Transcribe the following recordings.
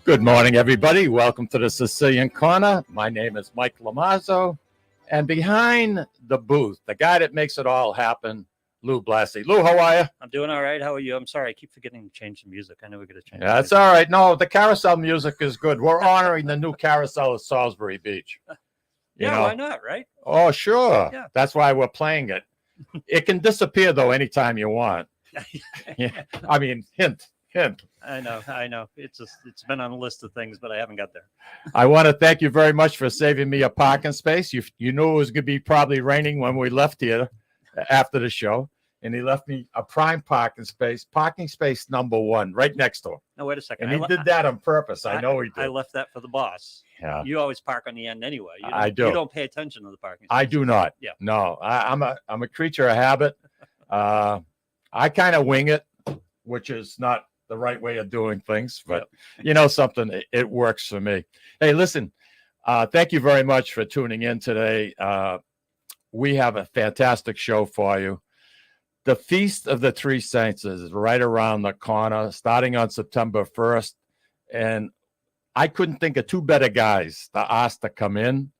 Good morning, everybody. Welcome to the Sicilian Corner. My name is Mike Lamazzo, and behind the booth, the guy that makes it all happen, Lou Blassie. Lou, how are you? I'm doing all right. How are you? I'm sorry. I keep forgetting to change the music. I know we're going to change Yeah, that's all right. No, the carousel music is good. We're honoring the new carousel at Salisbury Beach. Why not, right? Oh, sure. Yeah. That's why we're playing it. It can disappear, though, anytime you want. Yeah. I mean, hint. I know. It's been on a list of things, but I haven't got there. I want to thank you very much for saving me a parking space. You knew it was going to be probably raining when we left here after the show, and he left me a prime parking space number 1, right next door. No, wait a second. And he did that on purpose. I know he did. I left that for the boss. Yeah. You always park on the end anyway. I do. You don't pay attention to the parking space. I do not. Yeah. No, I'm a creature of habit. I kind of wing it, which is not the right way of doing things, but you know something, it works for me. Hey, listen, thank you very much for tuning in today. We have a fantastic show for you. The Feast of the Three Saints is right around the corner, starting on September 1st, and I couldn't think of two better guys to ask to come in.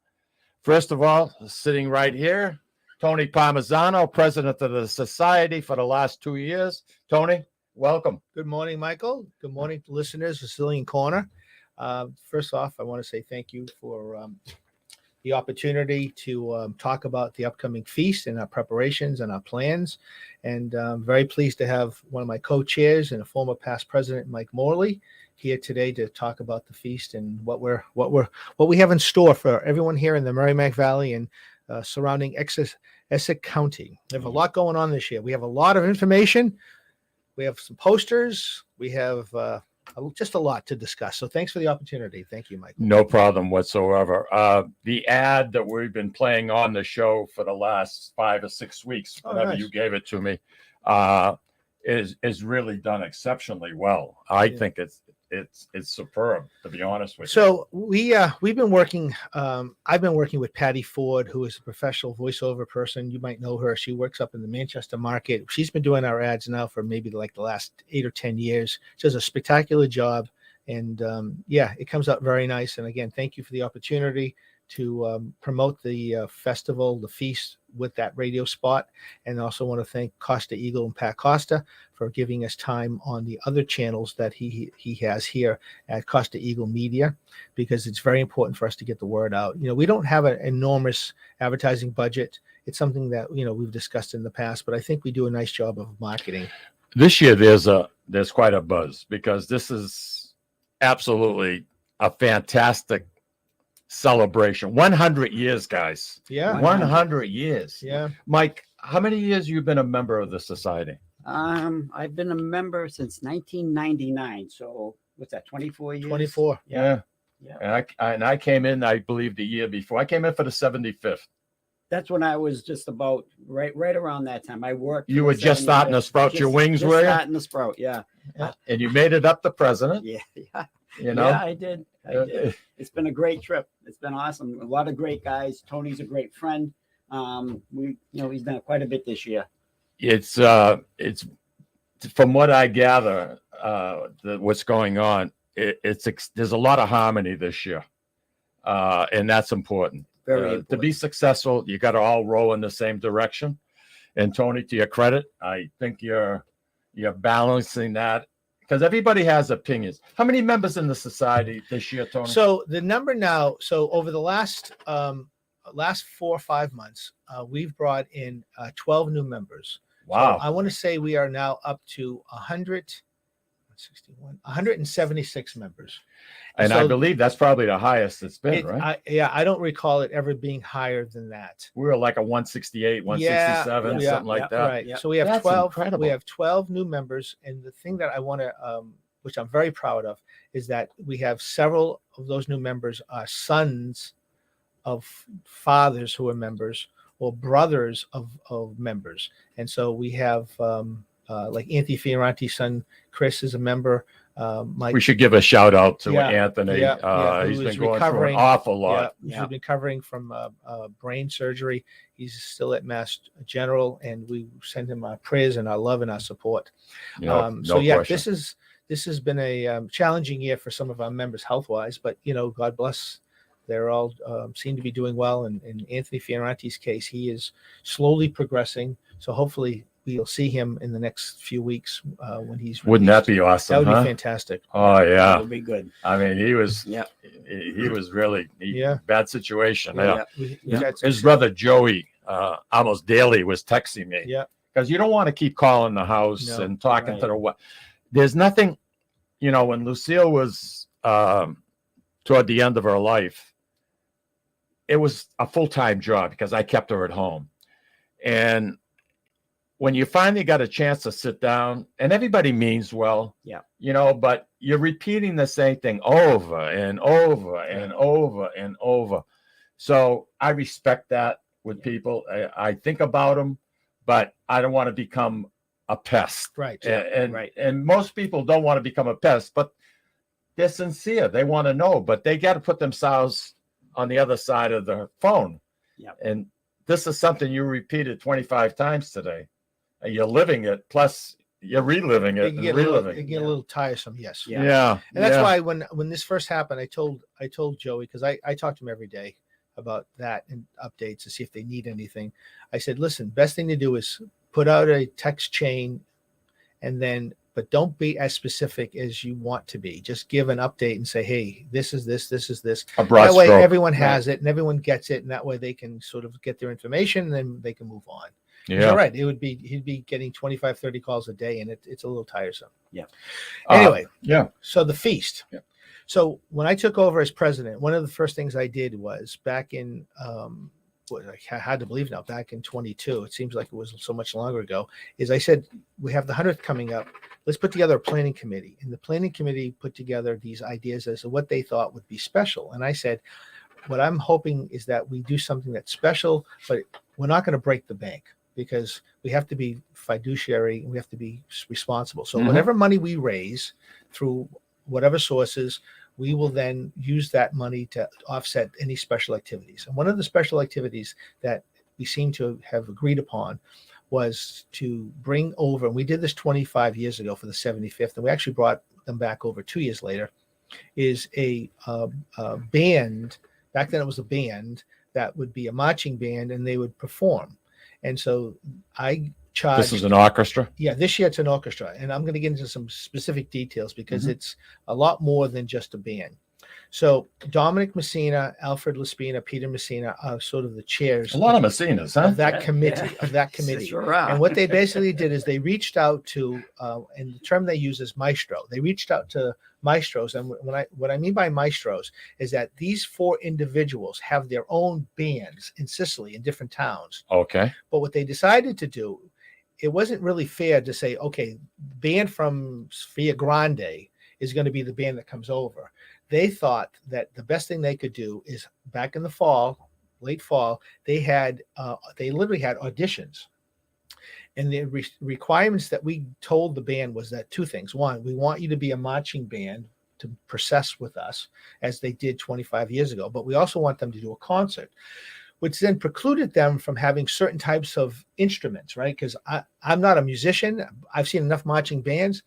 First of all, sitting right here, Tont Palmisano, president of the society for the last 2 years. Tony, welcome. Good morning, Michael. Good morning to listeners, Sicilian Corner. First off, I want to say thank you for the opportunity to talk about the upcoming feast and our preparations and our plans. And I'm very pleased to have one of my co-chairs and a former past president, Mike Morley, here today to talk about the feast and what we have in store for everyone here in the Merrimack Valley and surrounding Essex County. We have a lot going on this year. We have a lot of information. We have some posters. We have just a lot to discuss. So thanks for the opportunity. Thank you, Michael. No problem whatsoever. The ad that we've been playing on the show for the last 5 or 6 weeks, whenever you gave it to me, is really done exceptionally well. I think it's superb, to be honest with you. So we've been working. I've been working with Patty Ford, who is a professional voiceover person. You might know her. She works up in the Manchester market. She's been doing our ads now for maybe like the last 8 or 10 years. She does a spectacular job, and it comes out very nice. And again, thank you for the opportunity to promote the festival, the feast, with that radio spot. And I also want to thank Costa Eagle and Pat Costa for giving us time on the other channels that he has here at Costa Eagle Media, because it's very important for us to get the word out. We don't have an enormous advertising budget. It's something that we've discussed in the past, but I think we do a nice job of marketing. This year there's quite a buzz, because this is absolutely a fantastic celebration. 100 years, guys. Yeah. 100 years. Yeah. Mike, how many years you been a member of the society? I've been a member since 1999. So what's that, 24 years? 24. Yeah. And I came in, I believe, the year before. I came in for the 75th. That's when I was just about right around that time. I worked. You were just starting to sprout your wings, were you? Starting to sprout, yeah. And you made it up to prepresident. Yeah. Yeah, I did. It's been a great trip. It's been awesome. A lot of great guys. Tony's a great friend. He's done quite a bit this year. It's from what I gather, what's going on. There's a lot of harmony this year, and that's important. Very important. To be successful, you got to all row in the same direction. And Tony, to your credit, I think you're balancing that, because everybody has opinions. How many members in the society this year, Tony? So the number now, over the last 4 or 5 months, we've brought in 12 new members. Wow. So I want to say we are now up to 176 members. And I believe that's probably the highest it's been, right? I don't recall it ever being higher than that. We were like a 168, 167, something like that. Right. Yeah. So we have That's 12. incredible. We have 12 new members, and the thing that I want to, which I'm very proud of, is that we have several of those new members are sons of fathers who are members, or brothers of members. And so we have like Anthony Fioranti's son, Chris, is a member. Mike, we should give a shout out to Anthony. He's been going through an awful lot. He's been recovering from brain surgery. He's still at Mass General, and we send him our prayers and our love and our support. Question. this has been a challenging year for some of our members health-wise, but God bless. They're all seem to be doing well. And in Anthony Fiorante's case, he is slowly progressing. So hopefully we'll see him in the next few weeks when he's Wouldn't that released. be awesome? That would huh? be fantastic. Oh That yeah. would be good. I mean, he was Yeah. he was really Yeah. bad situation. Yeah. We've Yeah. had some His brother Joey almost daily was texting me. Yeah. Because you don't want to keep calling the house No, and talking right. to the what. There's nothing, when Lucille was toward the end of her life, it was a full-time job because I kept her at home. And when you finally got a chance to sit down, and everybody means well, Yeah. but you're repeating the same thing over and over and over and over. So I respect that with people. I think about them, but I don't want to become a pest. Right. And most people don't want to become a pest, but they're sincere. They want to know, but they got to put themselves on the other side of the phone. Yeah. And this is something you repeated 25 times today. And you're living it, plus you're reliving it It and can get, a little, reliving. it can get a little tiresome. Yes. Yeah. Yeah. And that's why when this first happened, I told Joey, because I talk to him every day about that and updates to see if they need anything. I said, listen, best thing to do is put out a text chain, but don't be as specific as you want to be. Just give an update and say, hey, this is this, this is this. A broad That way stroke. everyone has it and everyone gets it, and that way they can sort of get their information and then they can move on. He's Yeah. all right. He'd be getting 25, 30 calls a day, and it's a little tiresome. Yeah. Anyway, Yeah. so the feast. Yeah. So when I took over as president, one of the first things I did was back in I had to believe now, back in 22, it seems like it was so much longer ago, is I said, we have the 100th coming up. Let's put together a planning committee. And the planning committee put together these ideas as to what they thought would be special. And I said, what I'm hoping is that we do something that's special, but we're not going to break the bank, because we have to be fiduciary and we have to be responsible. So Mhm. whatever money we raise through whatever sources, we will then use that money to offset any special activities. And one of the special activities that we seem to have agreed upon was to bring over, and we did this 25 years ago for the 75th, and we actually brought them back over 2 years later, is a band. Back then it was a band that would be a marching band, and they would perform. And so I charged. This is an orchestra. Yeah, this year it's an orchestra, and I'm going to get into some specific details because Mhm. it's a lot more than just a band. So Dominic Messina, Alfred Laspina, Peter Messina are sort of the chairs A lot of Messinas, huh? of that Yeah, committee. yeah. Of that committee. Sure are. And what they basically did is they reached out to, and the term they use is maestro. They reached out to maestros, and what I mean by maestros is that these 4 individuals have their own bands in Sicily in different towns. Okay. But what they decided to do, it wasn't really fair to say, okay, band from Via Grande is going to be the band that comes over. They thought that the best thing they could do is, back in the fall, late fall, they literally had auditions. And the requirements that we told the band was that 2 things. One, we want you to be a marching band to process with us, as they did 25 years ago. But we also want them to do a concert, which then precluded them from having certain types of instruments, right? Because I'm not a musician. I've seen enough marching bands.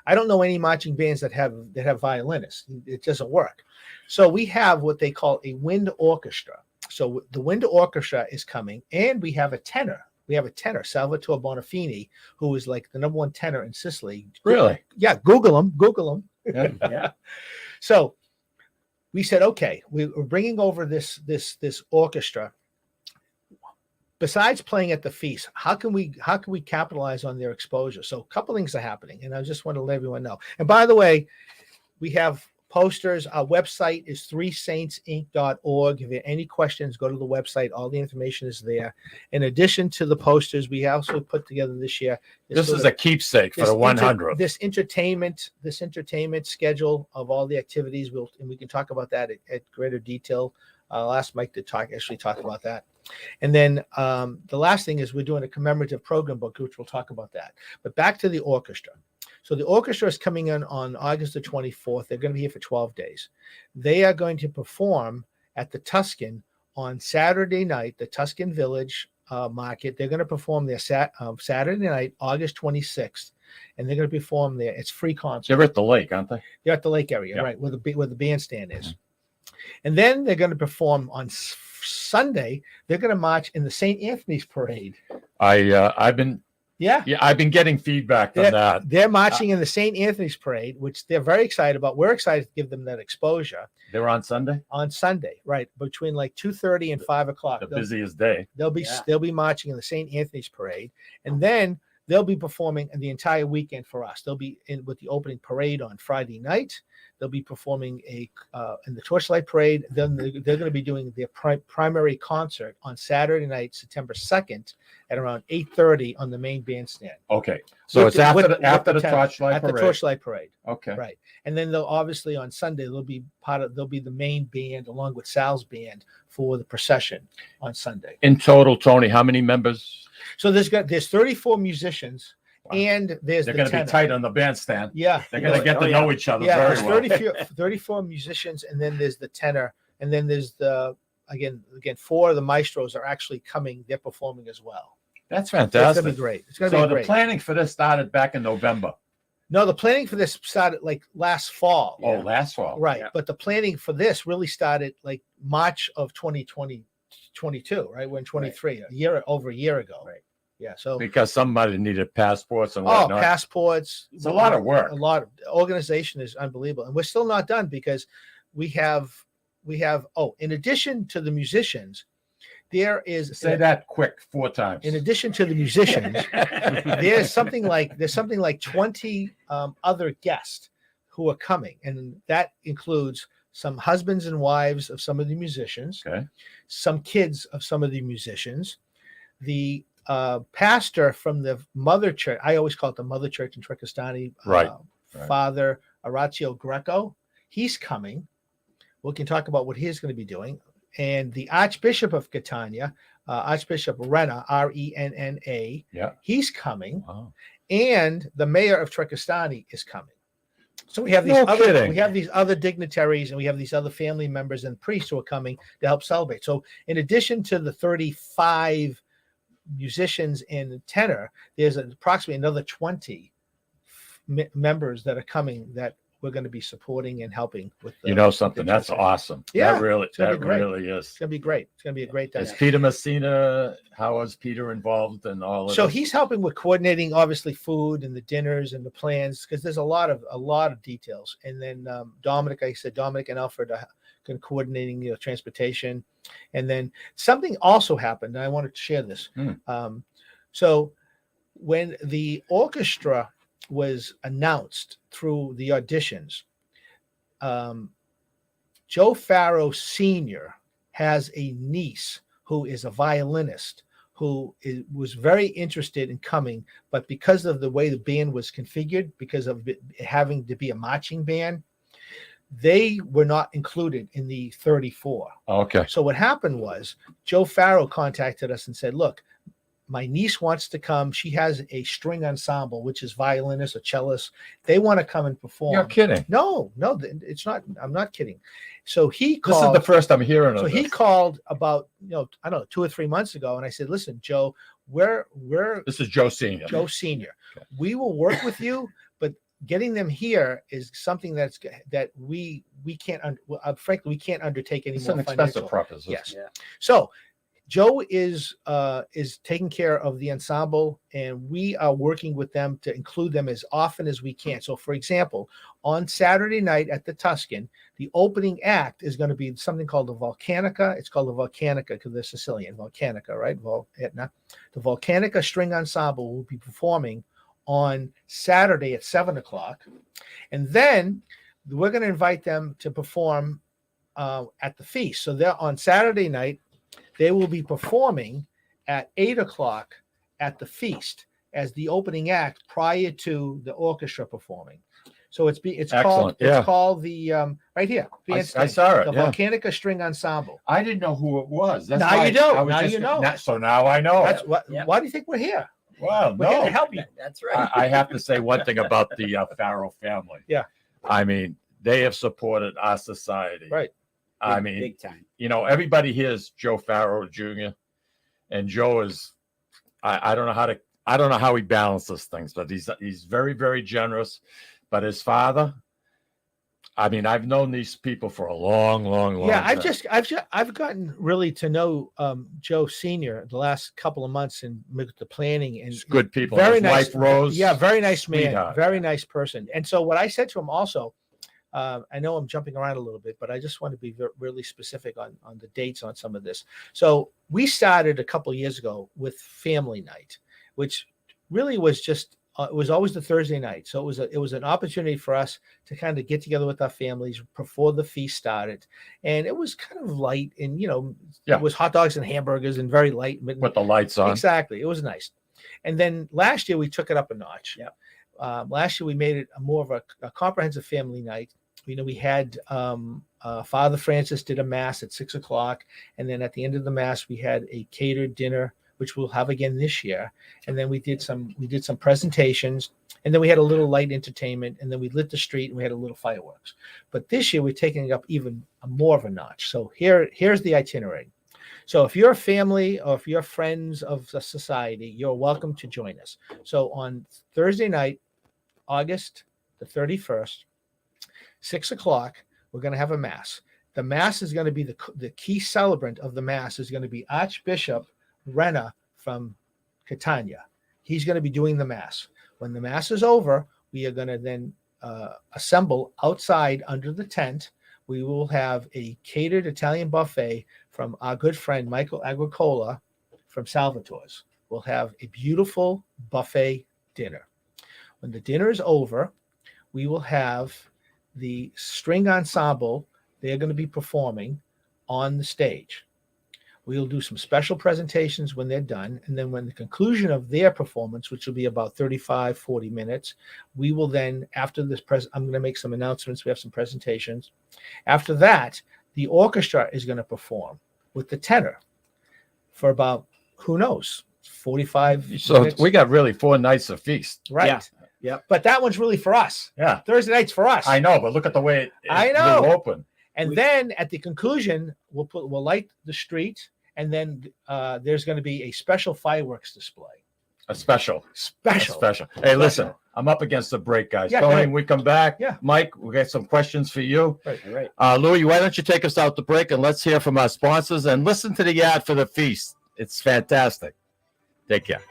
I don't know any marching bands that have violinists. It doesn't work. So we have what they call a wind orchestra. So the wind orchestra is coming, and we have a tenor. We have a tenor, Salvatore Bonafini, who is like the #1 tenor in Sicily. Really? Yeah, Google him. Yeah. Yeah. So we said, okay, we're bringing over this orchestra. Besides playing at the feast, how can we capitalize on their exposure? So a couple things are happening, and I just want to let everyone know. And by the way, we have posters. Our website is 3saintsinc.org. If you have any questions, go to the website. All the information is there. In addition to the posters, we also put together this year. This is a keepsake for the 100th. This entertainment schedule of all the activities. And we can talk about that at greater detail. I'll ask Mike to talk about that. And then the last thing is we're doing a commemorative program book, which we'll talk about that. But back to the orchestra. So the orchestra is coming in on August the 24th. They're going to be here for 12 days. They are going to perform at the Tuscan on Saturday night, the Tuscan Village Market. They're going to perform there Saturday night, August 26th. and they're going to perform there. It's free concert. They're at the lake, aren't they? They're at the lake area, Yeah. right, where the bandstand is. And then they're going to perform on Sunday. They're going to march in the St. Anthony's Parade. I've been getting feedback on that. They're marching in the St. Anthony's Parade, which they're very excited about. We're excited to give them that exposure They're on Sunday, on Sunday, right, between like 2:30 and 5 o'clock. the busiest day. They'll be marching in the St. Anthony's Parade, and then they'll be performing the entire weekend for us. They'll be in with the opening parade on Friday night. They'll be performing in the Torchlight Parade. Then they're going to be doing their primary concert on Saturday night, September 2nd, at around 8:30 on the main bandstand. Okay, so it's after the Torchlight At Parade. the Torchlight Parade, Okay, right? And then they'll obviously on Sunday they'll be the main band along with Sal's band for the procession on Sunday. in total, Tony, how many members? So there's 34 musicians, Wow. and there's They're the going to be tenor. tight on the bandstand. Yeah, They're going to get to know each other yeah. very There's well. 34 musicians, and then there's the tenor, and then there's the again 4 of the maestros are actually coming. They're performing as well. That's It's fantastic. gonna be great. It's gonna So be the great. planning for this started back in November. No, the planning for this started like last fall. Oh, last fall. Right. Yeah. But the planning for this really started like March of 2022, right? We're in 23, over a year ago. Right. Yeah. So Because somebody needed passports and whatnot. passports. It's a lot of work. A lot of organization is unbelievable. And we're still not done because we have in addition to the musicians, there is Say that quick 4 times. in addition to the musicians, there's something like 20 other guests who are coming, and that includes some husbands and wives of some of the musicians, Okay. some kids of some of the musicians, the pastor from the mother church. I always call it the mother church in Trecastani. Right, right. Father Orazio Greco. He's coming. We can talk about what he's going to be doing. And the Archbishop of Catania, Archbishop Renna, Renna, Yeah. he's coming. Wow. And the mayor of Trecastani is coming. So we have No kidding. these other dignitaries, and we have these other family members and priests who are coming to help celebrate. So in addition to the 35 musicians and tenor, there's approximately another 20 members that are coming that we're going to be supporting and helping with. You know something? That's awesome. awesome. Yeah, That really, it's gonna be great. is. It's going to be great. It's going to be a great day. Is Peter Messina, how is Peter involved in all of So this? he's helping with coordinating, obviously, food and the dinners and the plans, because there's a lot of details. And then Dominic and Alfred are coordinating transportation. And then something also happened, and I wanted to share this. So when the orchestra was announced through the auditions, Joe Farrow Sr. has a niece who is a violinist who was very interested in coming, but because of the way the band was configured, because of it having to be a marching band, they were not included in the 34. Okay. So what happened was Joe Farrow contacted us and said, look, my niece wants to come. She has a string ensemble, which is violinists or cellists. They want to come and perform. You're kidding. No, it's not. I'm not kidding. So he This called. is the first I'm hearing So of he this. called about, I don't know, 2 or 3 months ago. And I said, listen, Joe, we're This is Joe Senior. Joe Sr. Okay. We will work with you, but getting them here is something that we can't, frankly, we can't undertake It's anymore. an expensive financial. proposition. Yes. Yeah. So Joe is taking care of the ensemble, and we are working with them to include them as often as we can. So, for example, on Saturday night at the Tuscan, the opening act is going to be something called the Volcanica. It's called the Volcanica because they're Sicilian. Volcanica, right? Etna. The Volcanica String Ensemble will be performing on Saturday at 7 o'clock. And then we're going to invite them to perform at the feast. So they're on Saturday night. They will be performing at 8 o'clock at the feast as the opening act prior to the orchestra performing. So it's Excellent, yeah. called the right here. I saw it. The Yeah. Volcanica String Ensemble. I didn't know who it was. That's Now why you do. I was Now just- you know. So now I know. That's what. Yeah. Why do you think we're here? Well, We're here no. to help you. That's right. I have to say one thing about the Farrell family. Yeah. I mean, they have supported our society. Right. I Big- mean, big time. everybody hears Joe Farrell Jr. and Joe is, I don't know how to I don't know how he balances things, but he's very, very generous. But his father, I mean, I've known these people for a long Yeah, time. I've gotten really to know Joe Senior the last couple of months and with the planning and He's good people. very His nice. wife, Rose. Yeah, very nice man, sweetheart. very nice person. And so what I said to him also, I know I'm jumping around a little bit, but I just want to be really specific on the dates on some of this. So we started a couple of years ago with family night, which really was just it was always the Thursday night. So it was an opportunity for us to kind of get together with our families before the feast started, and it was kind of light, and Yeah. it was hot dogs and hamburgers and very light With the lights on. Exactly, it was nice. And then last year we took it up a notch. Yep. Last year we made it more of a comprehensive family night. We had Father Francis did a mass at 6:00, and then at the end of the mass we had a catered dinner, which we'll have again this year. And then we did some presentations, and then we had a little light entertainment, and then we lit the street and we had a little fireworks. But this year we're taking it up even more of a notch. So here's the itinerary. So if you're a family or if you're friends of the society, you're welcome to join us. So on Thursday night, August the 31st, 6:00, we're going to have a mass. The mass is going to be the key celebrant of the mass is going to be Archbishop Renna from Catania. He's going to be doing the mass. When the mass is over, we are going to then assemble outside under the tent. We will have a catered Italian buffet from our good friend Michael Agricola from Salvatore's. We'll have a beautiful buffet dinner. When the dinner is over, we will have the string ensemble. They're going to be performing on the stage. We will do some special presentations when they're done. And then when the conclusion of their performance, which will be about 35, 40 minutes, we will then, after this, I'm going to make some announcements. We have some presentations. After that, the orchestra is going to perform with the tenor for about, who knows, 45 So minutes. we got really 4 nights of feast. Right. Yeah. Yep. But that one's really for us. Yeah. Thursday night's for us. I know, but look at the way it I blew know. open. And then at the conclusion, we'll light the street, and then there's going to be a special fireworks display. A special. Special. Hey, listen, I'm up against the break, guys. Yeah, Tony, go ahead. when we come back, Yeah. Mike, we got some questions for you. All right. Louis, why don't you take us out the break and let's hear from our sponsors and listen to the ad for the feast. It's fantastic. Take care.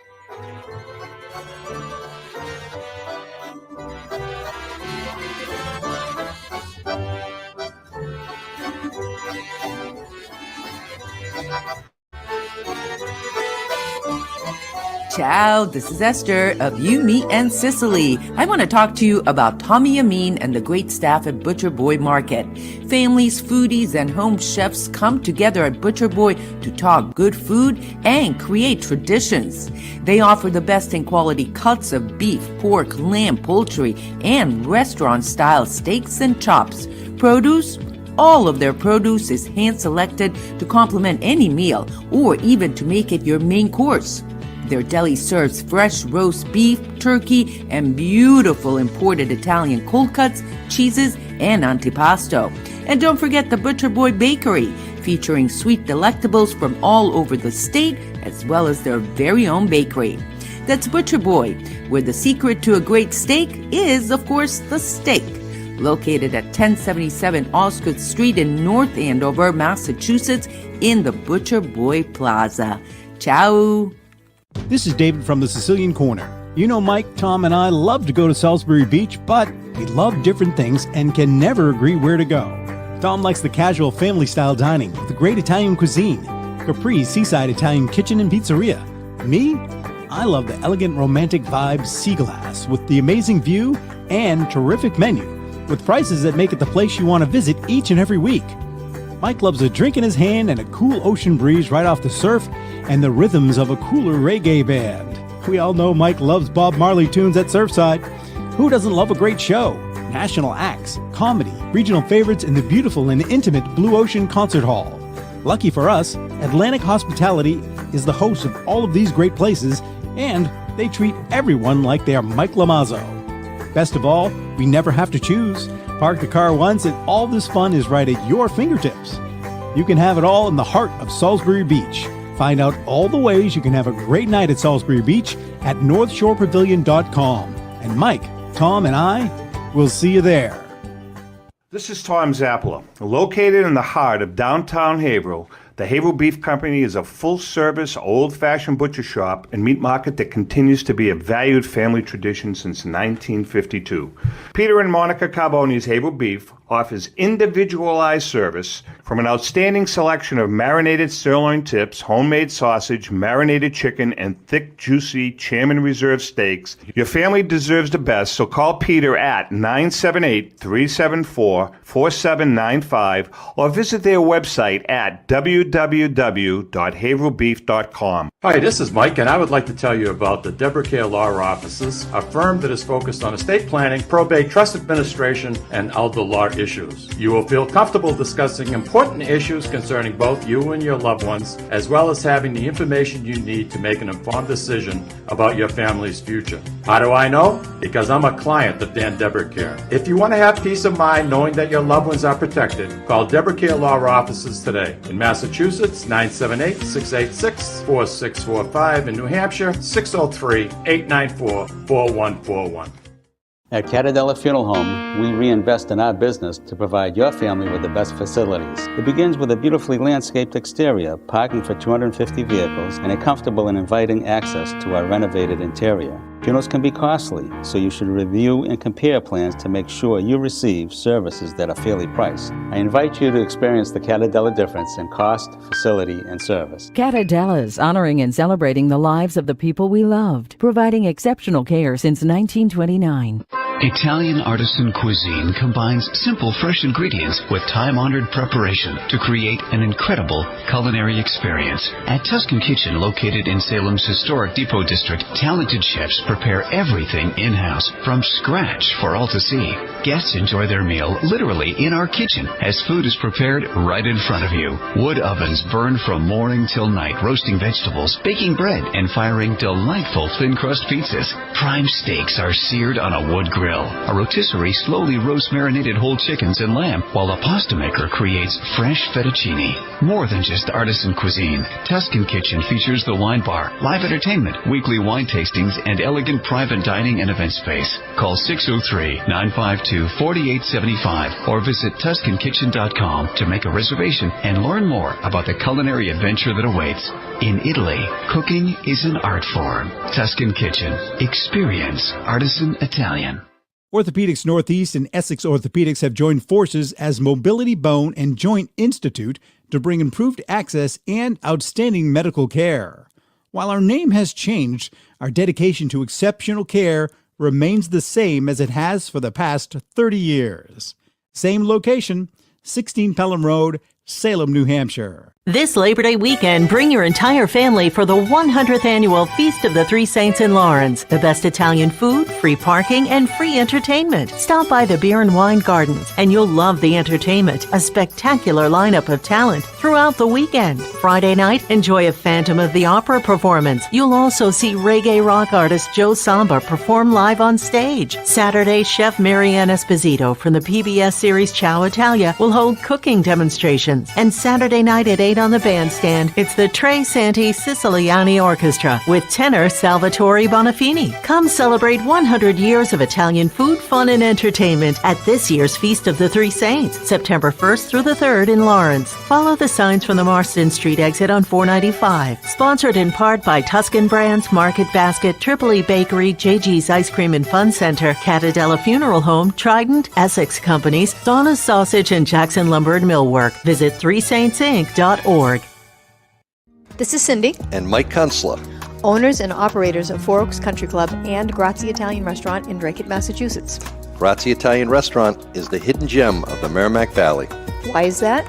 Ciao, this is Esther of You, Me, and Sicily. I want to talk to you about Tommy Amin and the great staff at Butcher Boy Market. Families, foodies, and home chefs come together at Butcher Boy to talk good food and create traditions. They offer the best in quality cuts of beef, pork, lamb, poultry, and restaurant-style steaks and chops. Produce? All of their produce is hand-selected to complement any meal or even to make it your main course. Their deli serves fresh roast beef, turkey, and beautiful imported Italian cold cuts, cheeses, and antipasto. And don't forget the Butcher Boy Bakery, featuring sweet delectables from all over the state, as well as their very own bakery. That's Butcher Boy, where the secret to a great steak is, of course, the steak. Located at 1077 Osgood Street in North Andover, Massachusetts, in the Butcher Boy Plaza. Ciao! This is David from the Sicilian Corner. You know, Mike, Tom, and I love to go to Salisbury Beach, but we love different things and can never agree where to go. Tom likes the casual family-style dining with the great Italian cuisine, Capri's seaside Italian kitchen and pizzeria. Me? I love the elegant romantic vibe Sea Glass with the amazing view and terrific menu, with prices that make it the place you want to visit each and every week. Mike loves a drink in his hand and a cool ocean breeze right off the surf and the rhythms of a cooler reggae band. We all know Mike loves Bob Marley tunes at Surfside. Who doesn't love a great show? National acts, comedy, regional favorites, and the beautiful and intimate Blue Ocean Concert Hall. Lucky for us, Atlantic Hospitality is the host of all of these great places, and they treat everyone like they are Mike Lamazzo. Best of all, we never have to choose. Park the car once and all this fun is right at your fingertips. You can have it all in the heart of Salisbury Beach. Find out all the ways you can have a great night at Salisbury Beach at northshorepavilion.com. And Mike, Tom, and I will see you there. This is Tom Zappala. Located in the heart of downtown Haverhill, the Haverhill Beef Company is a full-service, old-fashioned butcher shop and meat market that continues to be a valued family tradition since 1952. Peter and Monica Carboni's Haverhill Beef offers individualized service from an outstanding selection of marinated sirloin tips, homemade sausage, marinated chicken, and thick, juicy Chairman Reserve steaks. Your family deserves the best, so call Peter at 978-374-4795 or visit their website at www.haverhillbeef.com. Hi, this is Mike, and I would like to tell you about the Deborah Care Law Offices, a firm that is focused on estate planning, probate, trust administration, and elder law issues. You will feel comfortable discussing important issues concerning both you and your loved ones, as well as having the information you need to make an informed decision about your family's future. How do I know? Because I'm a client of Dan Deborah Care. If you want to have peace of mind knowing that your loved ones are protected, call Deborah Care Law Offices today. In Massachusetts, 978-686-4645. In New Hampshire, 603-894-4141. At Catadella Funeral Home, we reinvest in our business to provide your family with the best facilities. It begins with a beautifully landscaped exterior, parking for 250 vehicles, and a comfortable and inviting access to our renovated interior. Funerals can be costly, so you should review and compare plans to make sure you receive services that are fairly priced. I invite you to experience the Catadella difference in cost, facility, and service. Catadella's honoring and celebrating the lives of the people we loved, providing exceptional care since 1929. Italian artisan cuisine combines simple, fresh ingredients with time-honored preparation to create an incredible culinary experience. At Tuscan Kitchen, located in Salem's historic Depot District, talented chefs prepare everything in-house from scratch for all to see. Guests enjoy their meal literally in our kitchen as food is prepared right in front of you. Wood ovens burn from morning till night, roasting vegetables, baking bread, and firing delightful thin-crust pizzas. Prime steaks are seared on a wood grill. A rotisserie slowly roasts marinated whole chickens and lamb, while a pasta maker creates fresh fettuccine. More than just artisan cuisine, Tuscan Kitchen features the wine bar, live entertainment, weekly wine tastings, and elegant private dining and event space. Call 603-952-4875 or visit TuscanKitchen.com to make a reservation and learn more about the culinary adventure that awaits. In Italy, cooking is an art form. Tuscan Kitchen. Experience artisan Italian. Orthopedics Northeast and Essex Orthopedics have joined forces as Mobility Bone and Joint Institute to bring improved access and outstanding medical care. While our name has changed, our dedication to exceptional care remains the same as it has for the past 30 years. Same location, 16 Pelham Road, Salem, New Hampshire. This Labor Day weekend, bring your entire family for the 100th annual Feast of the Three Saints in Lawrence. The best Italian food, free parking, and free entertainment. Stop by the Beer and Wine Gardens, and you'll love the entertainment. A spectacular lineup of talent throughout the weekend. Friday night, enjoy a Phantom of the Opera performance. You'll also see reggae rock artist Joe Samba perform live on stage. Saturday, Chef Marianne Esposito from the PBS series Ciao Italia will hold cooking demonstrations. And Saturday night at 8 on the bandstand, it's the Tre Santi Siciliani Orchestra with tenor Salvatore Bonafini. Come celebrate 100 years of Italian food, fun, and entertainment at this year's Feast of the Three Saints, September 1st through the 3rd in Lawrence. Follow the signs from the Marston Street exit on 495. Sponsored in part by Tuscan Brands, Market Basket, Tripoli Bakery, JG's Ice Cream and Fun Center, Catadella Funeral Home, Trident, Essex Companies, Donna's Sausage, and Jackson Lumber and Millwork. Visit threesaintsinc.org. This is Cindy and Mike Kunstler, owners and operators of Four Oaks Country Club and Grazie Italian Restaurant in Drake, Massachusetts. Grazie Italian Restaurant is the hidden gem of the Merrimack Valley. Why is that?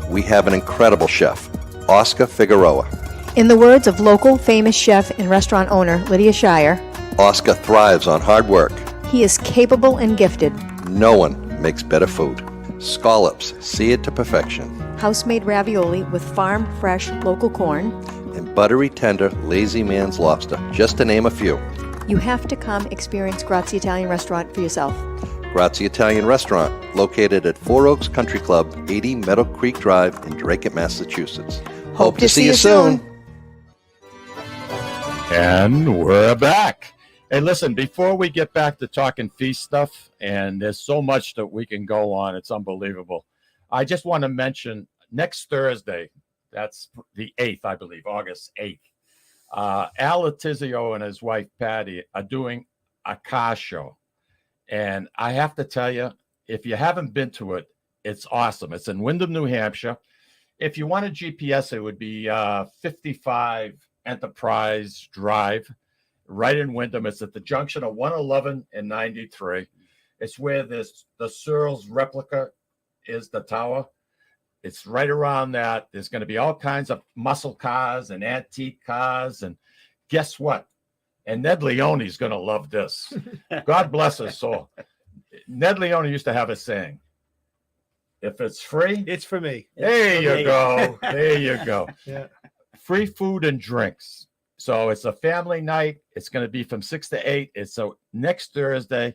We have an incredible chef, Oscar Figueroa. In the words of local famous chef and restaurant owner Lydia Shire, Oscar thrives on hard work. He is capable and gifted. No one makes better food. Scallops, seared to perfection. House-made ravioli with farm-fresh local corn. And buttery tender lazy man's lobster, just to name a few. You have to come experience Grazie Italian Restaurant for yourself. Grazie Italian Restaurant, located at Four Oaks Country Club, 80 Meadow Creek Drive in Drake, Massachusetts. Hope to see you soon. And we're back. Hey, listen, before we get back to talking feast stuff, and there's so much that we can go on, it's unbelievable. I just want to mention next Thursday, that's the 8th, I believe, August 8th, Al Letizio and his wife, Patty, are doing a car show. And I have to tell you, if you haven't been to it, it's awesome. It's in Windham, New Hampshire. If you want a GPS, it would be 55 Enterprise Drive, right in Windham. It's at the junction of 111 and 93. It's where the Searles replica is, the tower. It's right around that. There's going to be all kinds of muscle cars and antique cars. And guess what? And Ned Leone's going to love this. God bless his soul. Ned Leone used to have a saying, if it's free, It's for me. there you go. There you go. Yeah. Free food and drinks. So it's a family night. It's going to be from 6 to 8. It's so next Thursday.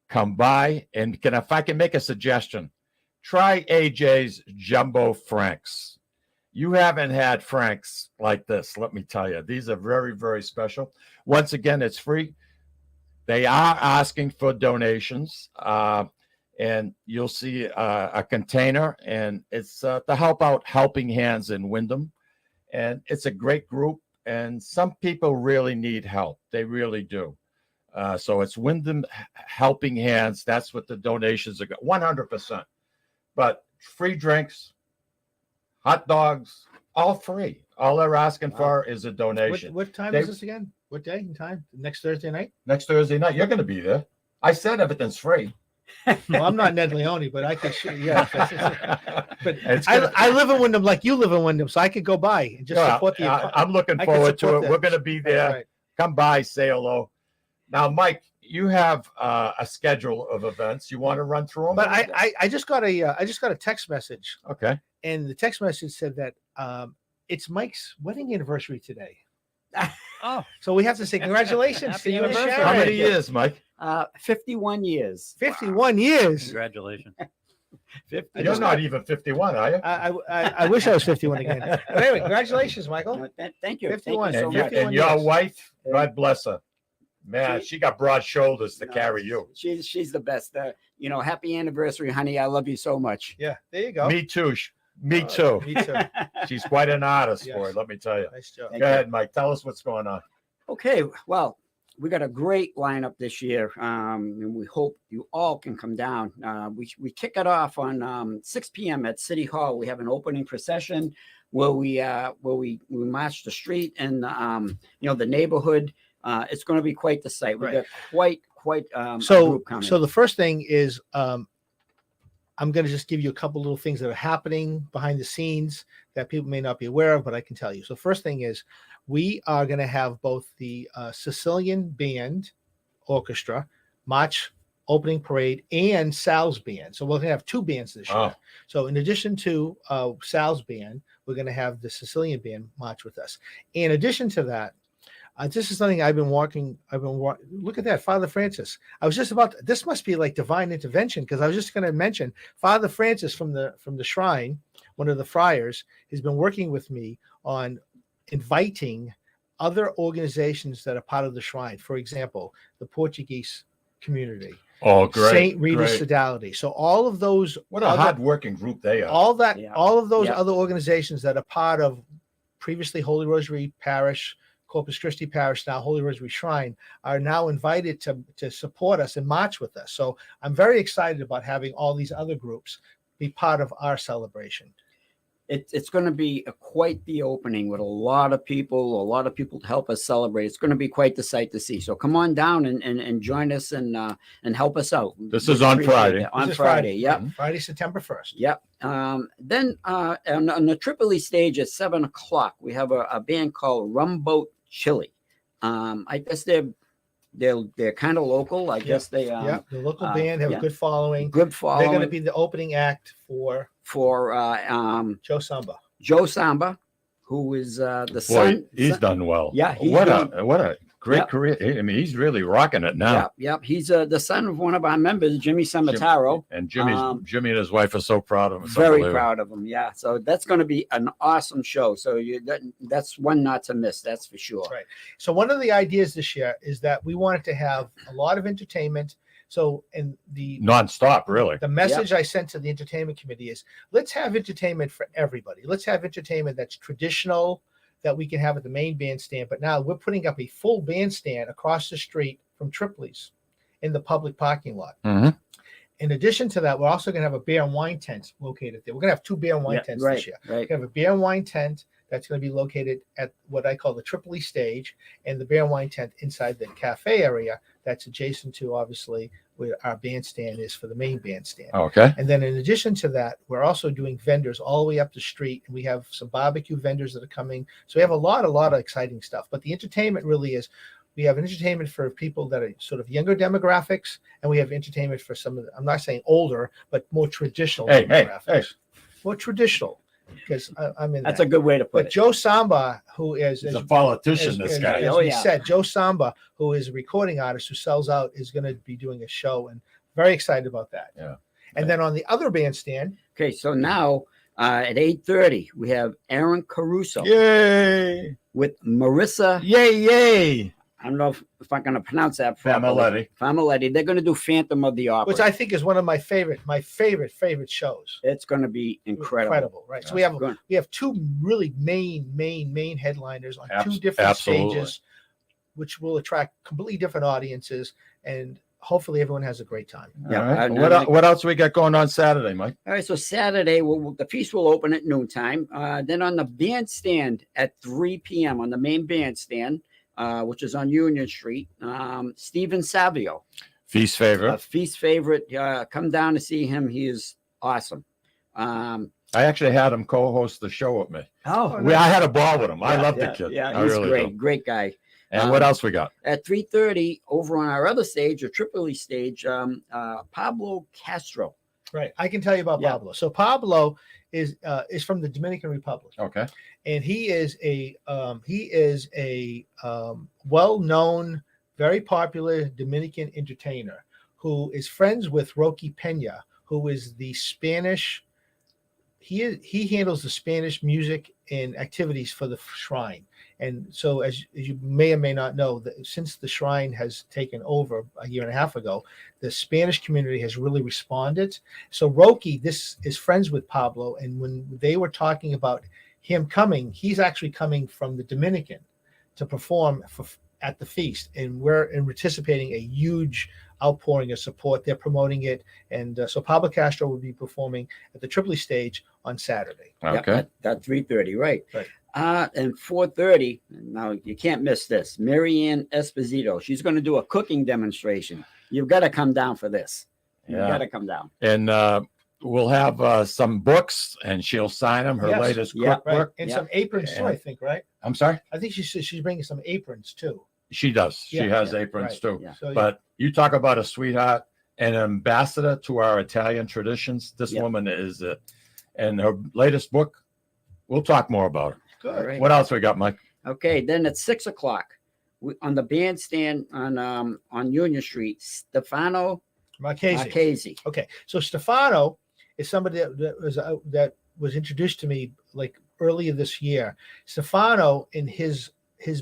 Come by, and if I can make a suggestion, try AJ's Jumbo Franks. You haven't had Franks like this, let me tell you. These are very, very special. Once again, it's free. They are asking for donations, and you'll see a container, and it's to help out Helping Hands in Windham. And it's a great group, and some people really need help. They really do. So it's Windham Helping Hands. That's what the donations are, 100%. But free drinks, hot dogs, all free. All they're asking for is a donation. What time is this again? What day and time? Next Thursday night? Next Thursday night, you're going to be there. I said everything's free. Well, I'm not Ned Leone, but I could. Yeah, but It's gonna- I live in Windham like you live in Wyndham, so I could go by and just Yeah, support the. I'm looking I can forward to support it. that. We're going to be there. Right. Come by, say hello. Now, Mike, you have a schedule of events. You want to run through them? But I just got a text message, Okay. and the text message said that it's Mike's wedding anniversary today. Oh, So we have to say congratulations Happy to you and anniversary. Sharon. How many years, Mike? 51 years. 51 years. congratulations. 50 You're not even 51, are you? I wish I was 51 again. But anyway, congratulations, Michael. Thank you. 51. Thank you so And, much. and your years. wife, God bless her. Man, she got broad shoulders to No, carry you. She's the best. Happy anniversary, honey. I love you so much. Yeah, there you go. Me too. Me too. Me too. She's quite an artist Yes. for it, let me tell you. Nice job. Thank Go you. ahead, Mike. Tell us what's going on. Okay, well, we got a great lineup this year, and we hope you all can come down. We kick it off on 6 p.m. at City Hall. We have an opening procession where we march the street and the neighborhood. It's going to be quite the sight. We Right. got quite a So group coming. the first thing is I'm going to just give you a couple little things that are happening behind the scenes that people may not be aware of, but I can tell you. So first thing is we are going to have both the Sicilian Band Orchestra, March opening parade, and Sal's band. So we're going to have two bands this year. Oh. So in addition to Sal's band, we're going to have the Sicilian band march with us. In addition to that, this is something I've been walking. Look at that, Father Francis. I was just about. This must be like divine intervention, because I was just going to mention Father Francis from the shrine, one of the friars, has been working with me on inviting other organizations that are part of the shrine. For example, the Portuguese community, Oh, great. Saint Rita's great. Fidelity. So all of those. What a other- hard-working group they are. all that Yeah. all of those Yeah. other organizations that are part of previously Holy Rosary Parish, Corpus Christi Parish, now Holy Rosary Shrine, are now invited to support us and march with us. So I'm very excited about having all these other groups be part of our celebration. It's going to be quite the opening with a lot of people to help us celebrate. It's going to be quite the sight to see. So come on down and join us and help us out. This is on Appreciate Friday. that. On This is Friday, yep. Friday, September 1st. Yep. Then on the Tripoli stage at 7:00, we have a band called Rumboat Chili. I guess they're kind of local. I guess they Yeah, the local band have yeah. a good following. good They're following going to be the opening act for Joe Samba. Joe Samba, who is the Boy, son. he's son- done well. Yeah, he's what done- a great Yep. career. I mean, he's really rocking it now. Yep. He's the son of one of our members, Jimmy Samataro. And Jimmy and his wife are so proud of him. It's Very unbelievable. proud of him. Yeah. So that's going to be an awesome show. So that's one not to miss. That's for sure. Right. So one of the ideas this year is that we wanted to have a lot of entertainment. So in the Nonstop, really. The message I sent to the entertainment committee is let's have entertainment for everybody. Let's have entertainment that's traditional that we can have at the main bandstand. But now we're putting up a full bandstand across the street from Tripoli's in the public parking lot. Mm-hmm. In addition to that, we're also going to have a beer and wine tent located there. We're going to have 2 beer and wine tents this year. Right. We have a beer and wine tent that's going to be located at what I call the Tripoli stage, and the beer and wine tent inside the cafe area that's adjacent to, obviously, where our bandstand is for the main bandstand. Okay. And then in addition to that, we're also doing vendors all the way up the street, and we have some barbecue vendors that are coming. So we have a lot of exciting stuff. But the entertainment really is, we have entertainment for people that are sort of younger demographics, and we have entertainment for some of the, I'm not saying older, but more traditional demographics. More traditional, because I'm in That's that. a good way to put But it. Joe Samba, who is He's a politician, this guy. as we said, Joe Samba, who is a recording artist who sells out, is going to be doing a show, and very excited about that. Yeah. And then on the other bandstand, Okay, so now at 8:30 we have Aaron Caruso Yay! with Marissa. Yay! I don't know if I'm going to pronounce that Familetti. Familetti. They're going to do Phantom of the Opera, which I think is one of my favorite shows. it's going to be incredible. Right. So Yeah. we have 2 really main headliners on 2 different Absolutely. stages, which will attract completely different audiences, and hopefully everyone has a great time. Yeah. All right. What else we got going on Saturday, Mike? All right, so Saturday, the feast will open at noontime. Then on the bandstand at 3 p.m. on the main bandstand, which is on Union Street, Steven Savio, Feast a favorite. feast favorite. Come down to see him. He is awesome. I actually had him co-host the show with me. Oh, I had a ball with him. I love the kid. Yeah, I he's really great. do. Great guy. And what else we got? At 3:30 over on our other stage, the Tripoli stage, Pablo Castro. Right. I can tell you about Yeah. Pablo. So Pablo is from the Dominican Republic. Okay. And he is a well-known, very popular Dominican entertainer who is friends with Rocky Pena, who is the Spanish. He handles the Spanish music and activities for the shrine. And so, as you may or may not know, that since the shrine has taken over a year and a half ago, the Spanish community has really responded. So Rocky, this is friends with Pablo, and when they were talking about him coming, he's actually coming from the Dominican to perform at the feast, and we're anticipating a huge outpouring of support. They're promoting it, and so Pablo Castro will be performing at the Tripoli stage on Saturday. Okay. Yep, at 3:30, right? Right. And 4:30. Now you can't miss this. Marianne Esposito. She's going to do a cooking demonstration. You've got to come down for this. You've Yeah. got to come down. And we'll have some books, and she'll sign them. Her Yes. latest Yeah. Right, cookbook. and Yeah. some aprons too. I think, right? I'm sorry. I think she says she's bringing some aprons too. She does. She Yeah, has yeah, aprons right, too. yeah. So But you talk about a sweetheart, an ambassador to our Italian traditions. This Yeah. woman is it. And her latest book, we'll talk more about her. good. All right. What else we got, Mike? Okay, then at 6:00 on the bandstand on Union Street, Stefano Marchese. Marchese. Okay, so Stefano is somebody that was introduced to me like earlier this year. Stefano and his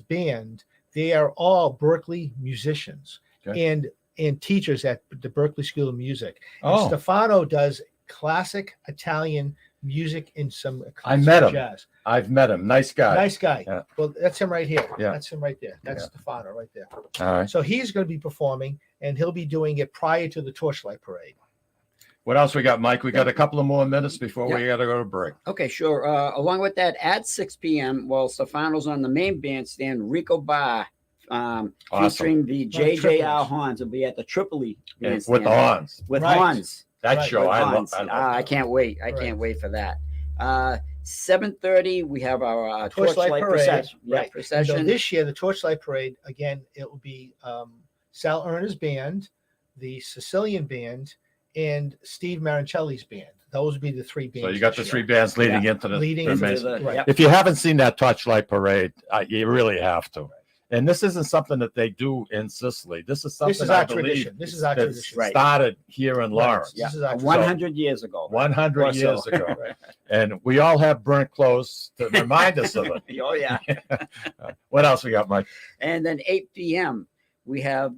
band, they are all Berkeley musicians Okay. and teachers at the Berkeley School of Music. And Oh. Stefano does classic Italian music and some I met him. jazz. I've met him. Nice guy. Nice guy. Yeah. Well, that's him right here. Yeah. That's him right there. That's Yeah. Stefano right there. All right. So he's going to be performing, and he'll be doing it prior to the Torchlight Parade. What else we got, Mike? We got a couple of more minutes before we got to go to break. Okay, sure. Along with that, at 6 p.m., while Stefano's on the main bandstand, Rico Bar, featuring the JJR Hans, will be at the Tripoli And bandstand. with the Hans. With Right. Hans. That Right, show, with I love. Hans. I love I that. can't wait. I Right. can't wait for that. 7:30, we have our Torchlight Torchlight Parade, procession. Yeah, right. So procession. this year, the Torchlight Parade, again, it will be Sal Erner's band, the Sicilian band, and Steve Marincelli's band. Those would be the 3 bands. So you got the this 3 year. bands leading Yeah. into the Leading the into main- the- right. yep. If you haven't seen that Touchlight Parade, you really have to. And this isn't something that they do in Sicily. This is something This is I our believe tradition. This is our that tradition. Right. started here in Lawrence. Yeah, This is our 100 years ago. 100 Or so. years ago. Right. And we all have burnt clothes to remind us of it. Oh, yeah. What else we got, Mike? And then 8 p.m., we have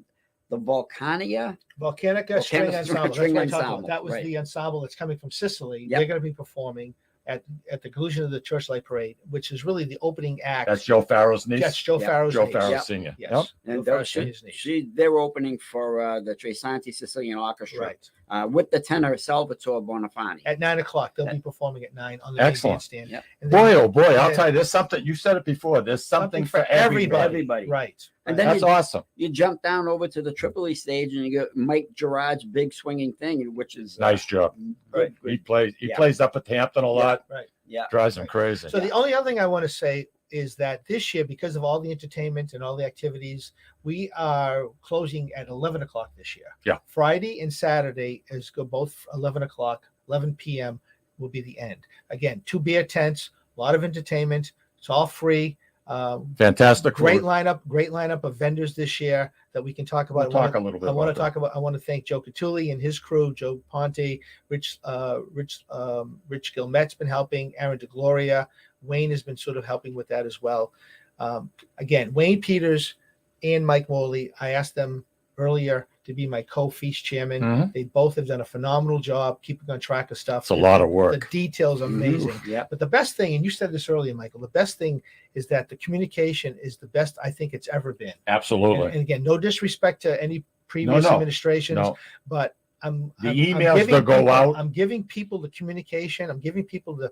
the Volcanica String Volcanic Ensemble. That's String what I talked about. Ensemble, That was right. the ensemble that's coming from Sicily. Yep. They're going to be performing at the conclusion of the Torchlight Parade, which is really the opening act. That's Joe Farrow's niece. That's Joe Yeah, Farrow's Joe niece. Farrow Yep. Sr. Yes. Yep. And Joe those, Farrow's his niece. they're opening for the Tresanti Sicilian Orchestra Right. with the tenor Salvatore Bonafani. At 9:00, they'll be performing at 9 on the main Excellent. bandstand. Yep. And then- Boy, oh boy, I'll then- tell you, there's something, you said it before, there's something for everybody. Right. And then That's awesome. you jump down over to the Tripoli stage and you get Mike Gerard's big swinging thing, which is Nice job. good. He plays Yeah. plays up at Hampton a lot. Right. Yeah. Drives him crazy. So the only other thing I want to say is that this year, because of all the entertainment and all the activities, we are closing at 11:00 this year. Yeah. Friday and Saturday is go both 11:00, 11 p.m. will be the end. Again, 2 beer tents, a lot of entertainment. It's all free. Fantastic. Great food. lineup of vendors this year that we can talk about. We'll talk a little bit I want about to talk about. I want to thank Joe Catulli and his crew, Joe Ponte, Rich Gilmette's been helping, Aaron DeGloria, Wayne has been sort of helping with that as well. Again, Wayne Peters and Mike Morley, I asked them earlier to be my co-feast chairman. Mhm. They both have done a phenomenal job keeping on track of stuff. It's a lot of work. The details are amazing. Yeah. But the best thing, and you said this earlier, Michael, the best thing is that the communication is the best I think it's ever been. Absolutely. And again, no disrespect to any previous no. administrations, No. but I'm The I'm emails giving that go people- out. I'm giving people the communication. I'm giving people the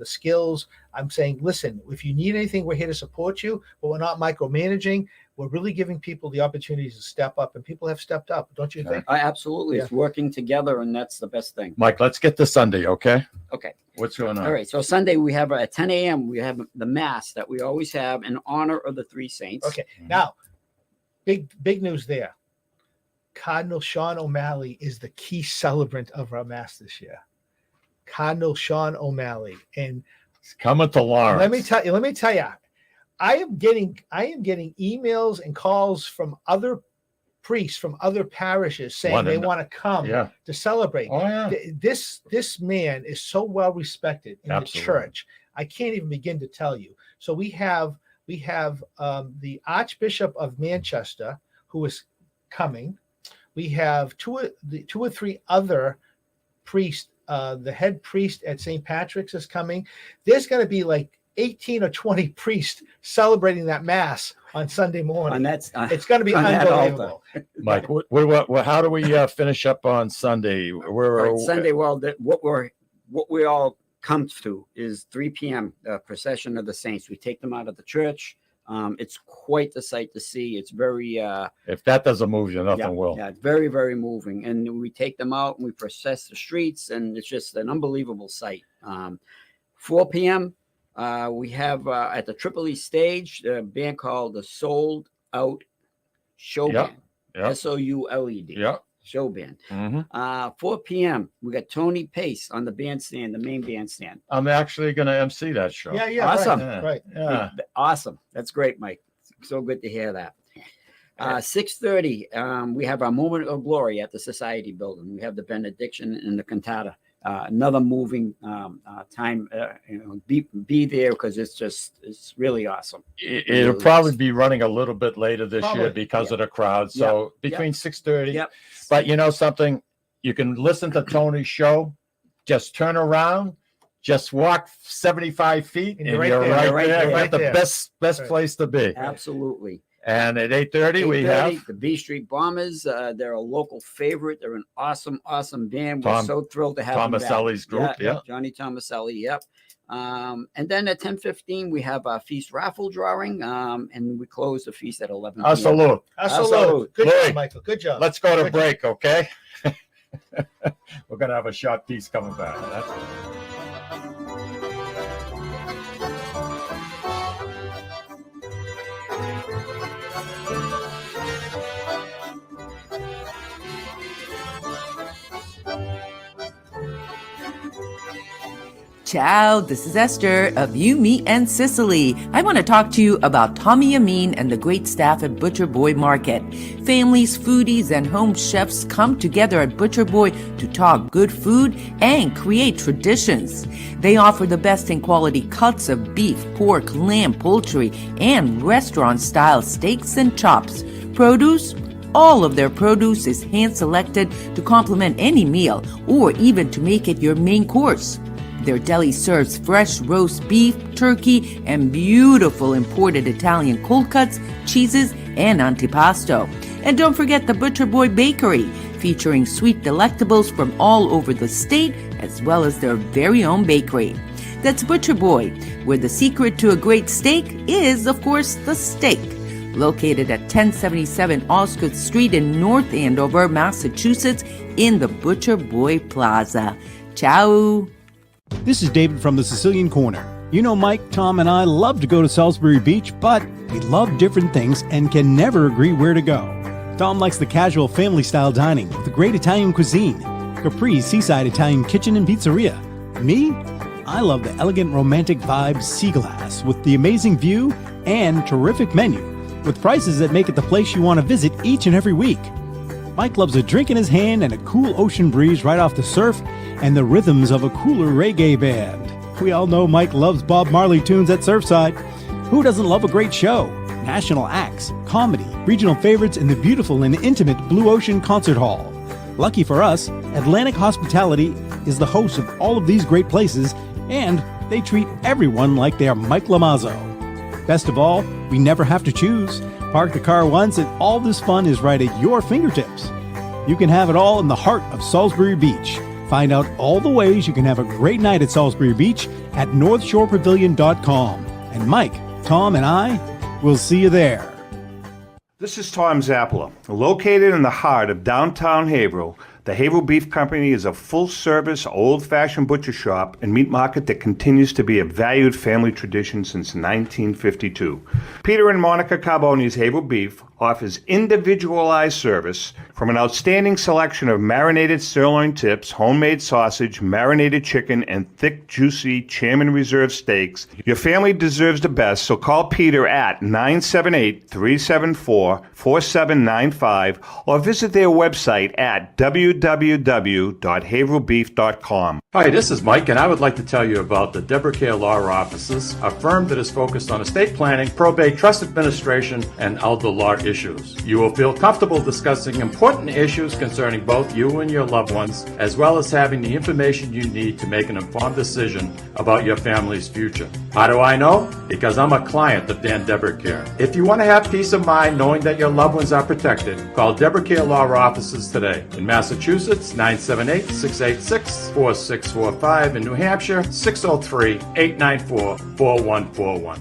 skills. I'm saying, listen, if you need anything, we're here to support you, but we're not micromanaging. We're really giving people the opportunities to step up, and people have stepped up. Don't you think? Absolutely. It's working together, and that's the best thing. Mike, let's get to Sunday, okay? Okay. What's going on? All right. So Sunday, we have at 10 a.m., we have the Mass that we always have in honor of the three saints. Okay. Now, big news there. Cardinal Sean O'Malley is the key celebrant of our Mass this year. Cardinal Sean O'Malley. And It's coming to Lawrence. let me tell you, I am getting emails and calls from other priests from other parishes saying Wanna they kn- want to come Yeah. to celebrate. Oh, yeah. This man is so well respected in Absolutely. the church. I can't even begin to tell you. So we have the Archbishop of Manchester who is coming. We have two or three other priests. The head priest at St. Patrick's is coming. There's going to be like 18 or 20 priests celebrating that Mass on Sunday morning. And that's It's going to be on that unbelievable. Mike, what, how do we finish up on Sunday? We're Right, Sunday. Well, what we all come to is 3 p.m. Procession of the Saints. We take them out of the church. It's quite the sight to see. It's very If that doesn't move you, nothing will. Yeah, it's very, very moving. And we take them out and we process the streets, and it's just an unbelievable sight. 4 p.m. We have at the Tripoli stage a band called the Sold Out Show Yep, Band. yep. SOULED. Yep. Show band. Mhm. 4 p.m. We got Tony Pace on the bandstand, the main bandstand. I'm actually going to MC that show. Yeah, Awesome. right. Yeah. Awesome. That's great, Mike. So good to hear that. 6:30, we have our moment of glory at the Society Building. We have the benediction and the cantata. Another moving time. Be there because it's really awesome. It'll probably be running a little bit later this year Probably. because of the crowd. So between 6:30. Yep. But you know something? You can listen to Tony's show. Just turn around. Just walk 75 feet, And and you're you're right there. right You're right there. there. At Right the there. best Right. place to be. Absolutely. And at 8:30 we 8:30, have the B Street Bombers. They're a local favorite. They're an awesome band. We're Tom- so thrilled to have them back. Tomaselli's group. Yeah. Johnny Tomaselli. Yep. And then at 10:15 we have our feast raffle drawing. And we close the feast at 11. A salute. Salute. Good Louis, job, Michael. Good job. Let's go to Good break, okay? We're gonna have a short piece coming back. That's Ciao, this is Esther of You, Me, and Sicily. I want to talk to you about Tommy Amin and the great staff at Butcher Boy Market. Families, foodies, and home chefs come together at Butcher Boy to talk good food and create traditions. They offer the best in quality cuts of beef, pork, lamb, poultry, and restaurant-style steaks and chops. Produce? All of their produce is hand-selected to complement any meal or even to make it your main course. Their deli serves fresh roast beef, turkey, and beautiful imported Italian cold cuts, cheeses, and antipasto. And don't forget the Butcher Boy Bakery, featuring sweet delectables from all over the state, as well as their very own bakery. That's Butcher Boy, where the secret to a great steak is, of course, the steak. Located at 1077 Osgood Street in North Andover, Massachusetts, in the Butcher Boy Plaza. Ciao! This is David from the Sicilian Corner. You know, Mike, Tom, and I love to go to Salisbury Beach, but we love different things and can never agree where to go. Tom likes the casual family-style dining with the great Italian cuisine, Capri's Seaside Italian Kitchen and Pizzeria. Me? I love the elegant romantic vibe Sea Glass with the amazing view and terrific menu, with prices that make it the place you want to visit each and every week. Mike loves a drink in his hand and a cool ocean breeze right off the surf and the rhythms of a cooler reggae band. We all know Mike loves Bob Marley tunes at Surfside. Who doesn't love a great show? National acts, comedy, regional favorites, and the beautiful and intimate Blue Ocean Concert Hall. Lucky for us, Atlantic Hospitality is the host of all of these great places, and they treat everyone like they are Mike Lamazzo. Best of all, we never have to choose. Park the car once and all this fun is right at your fingertips. You can have it all in the heart of Salisbury Beach. Find out all the ways you can have a great night at Salisbury Beach at northshorepavilion.com. And Mike, Tom, and I will see you there. This is Tom Zappola. Located in the heart of downtown Haverhill, the Haverhill Beef Company is a full-service, old-fashioned butcher shop and meat market that continues to be a valued family tradition since 1952. Peter and Monica Carboni's Haverhill Beef offers individualized service from an outstanding selection of marinated sirloin tips, homemade sausage, marinated chicken, and thick, juicy Chairman Reserve steaks. Your family deserves the best, so call Peter at 978-374-4795 or visit their website at www.haverhillbeef.com. Hi, this is Mike, and I would like to tell you about the Deborah Care Law Offices, a firm that is focused on estate planning, probate, trust administration, and elder law issues. You will feel comfortable discussing important issues concerning both you and your loved ones, as well as having the information you need to make an informed decision about your family's future. How do I know? Because I'm a client of Dan Deborah Care. If you want to have peace of mind knowing that your loved ones are protected, call Deborah Care Law Offices today. In Massachusetts, 978-686-4645. In New Hampshire, 603-894-4141.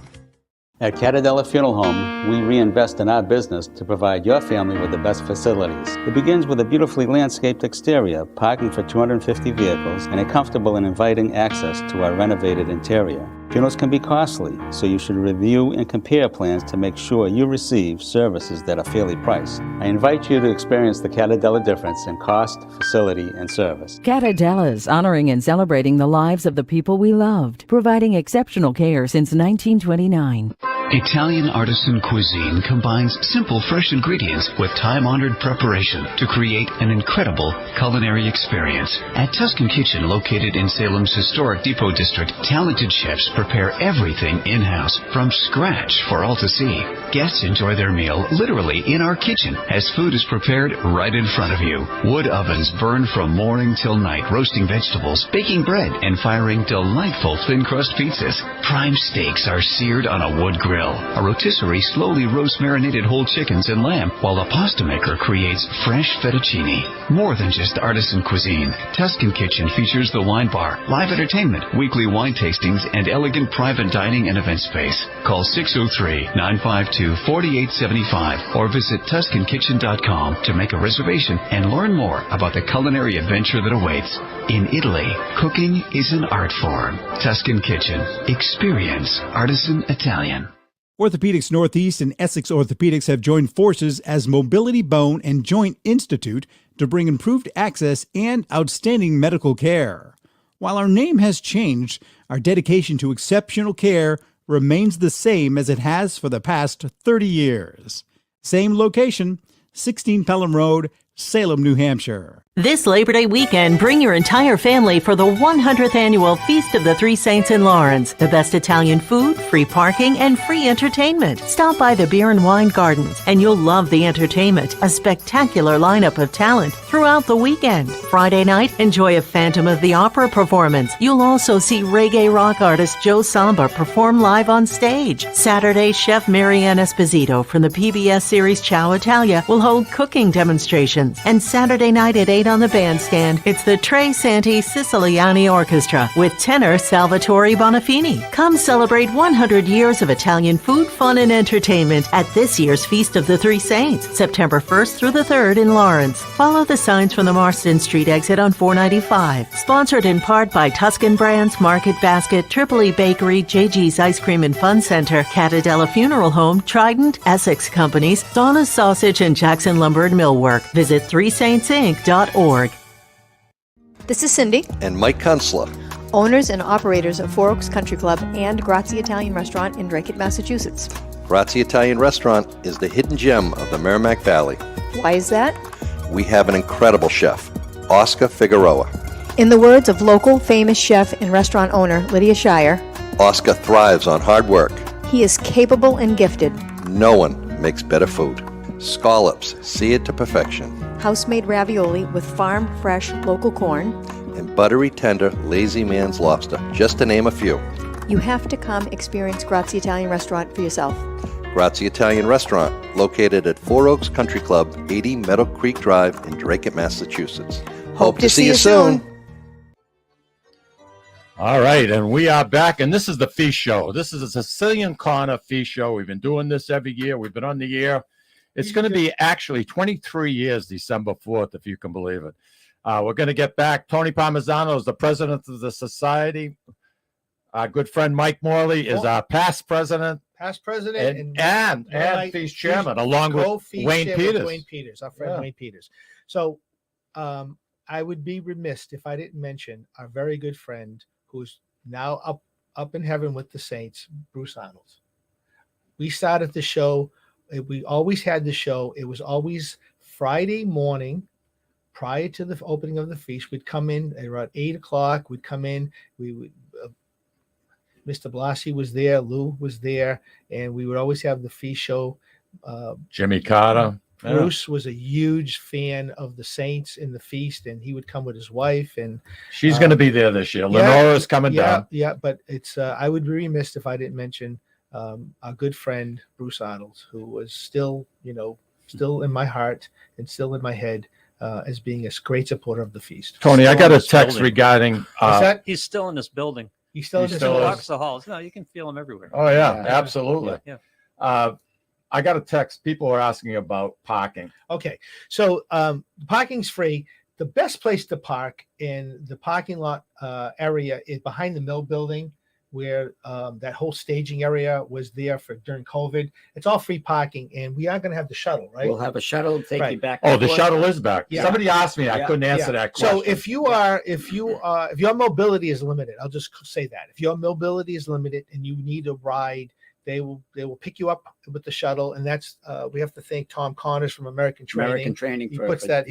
At Catadella Funeral Home, we reinvest in our business to provide your family with the best facilities. It begins with a beautifully landscaped exterior, parking for 250 vehicles, and a comfortable and inviting access to our renovated interior. Funerals can be costly, so you should review and compare plans to make sure you receive services that are fairly priced. I invite you to experience the Catadella difference in cost, facility, and service. Catadella's honoring and celebrating the lives of the people we loved, providing exceptional care since 1929. Italian artisan cuisine combines simple, fresh ingredients with time-honored preparation to create an incredible culinary experience. At Tuscan Kitchen, located in Salem's historic Depot District, talented chefs prepare everything in-house from scratch for all to see. Guests enjoy their meal literally in our kitchen as food is prepared right in front of you. Wood ovens burn from morning till night, roasting vegetables, baking bread, and firing delightful thin-crust pizzas. Prime steaks are seared on a wood grill. A rotisserie slowly roasts marinated whole chickens and lamb, while a pasta maker creates fresh fettuccine. More than just artisan cuisine, Tuscan Kitchen features the wine bar, live entertainment, weekly wine tastings, and elegant private dining and event space. Call 603-952-4875 or visit TuscanKitchen.com to make a reservation and learn more about the culinary adventure that awaits. In Italy, cooking is an art form. Tuscan Kitchen. Experience artisan Italian. Orthopedics Northeast and Essex Orthopedics have joined forces as Mobility Bone and Joint Institute to bring improved access and outstanding medical care. While our name has changed, our dedication to exceptional care remains the same as it has for the past 30 years. Same location, 16 Pelham Road, Salem, New Hampshire. This Labor Day weekend, bring your entire family for the 100th annual Feast of the Three Saints in Lawrence. The best Italian food, free parking, and free entertainment. Stop by the Beer and Wine Gardens, and you'll love the entertainment. A spectacular lineup of talent throughout the weekend. Friday night, enjoy a Phantom of the Opera performance. You'll also see reggae rock artist Joe Samba perform live on stage. Saturday, Chef Marianne Esposito from the PBS series Ciao Italia will hold cooking demonstrations. And Saturday night at 8 on the bandstand, it's the Tre Santi Siciliani Orchestra with tenor Salvatore Bonafini. Come celebrate 100 years of Italian food, fun, and entertainment at this year's Feast of the Three Saints, September 1st through the 3rd in Lawrence. Follow the signs from the Marston Street exit on 495. Sponsored in part by Tuscan Brands, Market Basket, Tripoli Bakery, JG's Ice Cream and Fun Center, Catadella Funeral Home, Trident, Essex Companies, Donna's Sausage, and Jackson Lumber and Millwork. Visit threesaintsinc.org. This is Cindy, And Mike Kunstler. owners and operators of Four Oaks Country Club and Grazie Italian Restaurant in Drake, Massachusetts. Grazie Italian Restaurant is the hidden gem of the Merrimack Valley. Why is that? We have an incredible chef, Oscar Figueroa. In the words of local famous chef and restaurant owner Lydia Shire, Oscar thrives on hard work. he is capable and gifted. No one makes better food. Scallops, seared to perfection. House-made ravioli with farm-fresh local corn. And buttery tender, lazy man's lobster, just to name a few. You have to come experience Grazie Italian Restaurant for yourself. Grazie Italian Restaurant, located at Four Oaks Country Club, 80 Meadow Creek Drive in Drake, Massachusetts. Hope to see you soon. All right, and we are back, and this is the Feast Show. This is a Sicilian Corner Feast Show. We've been doing this every year. We've been on the air. It's going to be actually 23 years, December 4th, if you can believe it. We're going to get back. Tont Palmisano is the president of the society. Our good friend Mike Morley is our past president. Past president and Feast chairman, along with Wayne Peters. Wayne Peters, our friend Wayne Peters. So I would be remiss if I didn't mention our very good friend who's now up in heaven with the saints, Bruce Arnold. We started the show. We always had the show. It was always Friday morning prior to the opening of the feast. We'd come in around 8 o'clock. We'd come in. We would. Mr. Blasi was there. Lou was there, and we would always have the feast show. Jimmy Carter. Bruce was a huge fan of the Saints in the feast, and he would come with his wife. And she's going to be there this year. Lenora's coming down. Yeah, but it's. I would be remiss if I didn't mention our good friend Bruce Arnold, who was still in my heart and still in my head as being a great supporter of the feast. Tony, I got a text regarding. He's still in this building. He's still walks the halls. No, you can feel him everywhere. Oh yeah, absolutely. Yeah. I got a text. People are asking about parking. Okay, so parking's free. The best place to park in the parking lot area is behind the mill building, where that whole staging area was there during COVID. It's all free parking, and we are going to have the shuttle, right? We'll have a shuttle take you back. Oh, the shuttle is back. Yeah. Somebody asked me. I couldn't answer that question. So if your mobility is limited, I'll just say that. If your mobility is limited and you need a ride, they will pick you up with the shuttle, and that's we have to thank Tom Connors from American Training. He puts that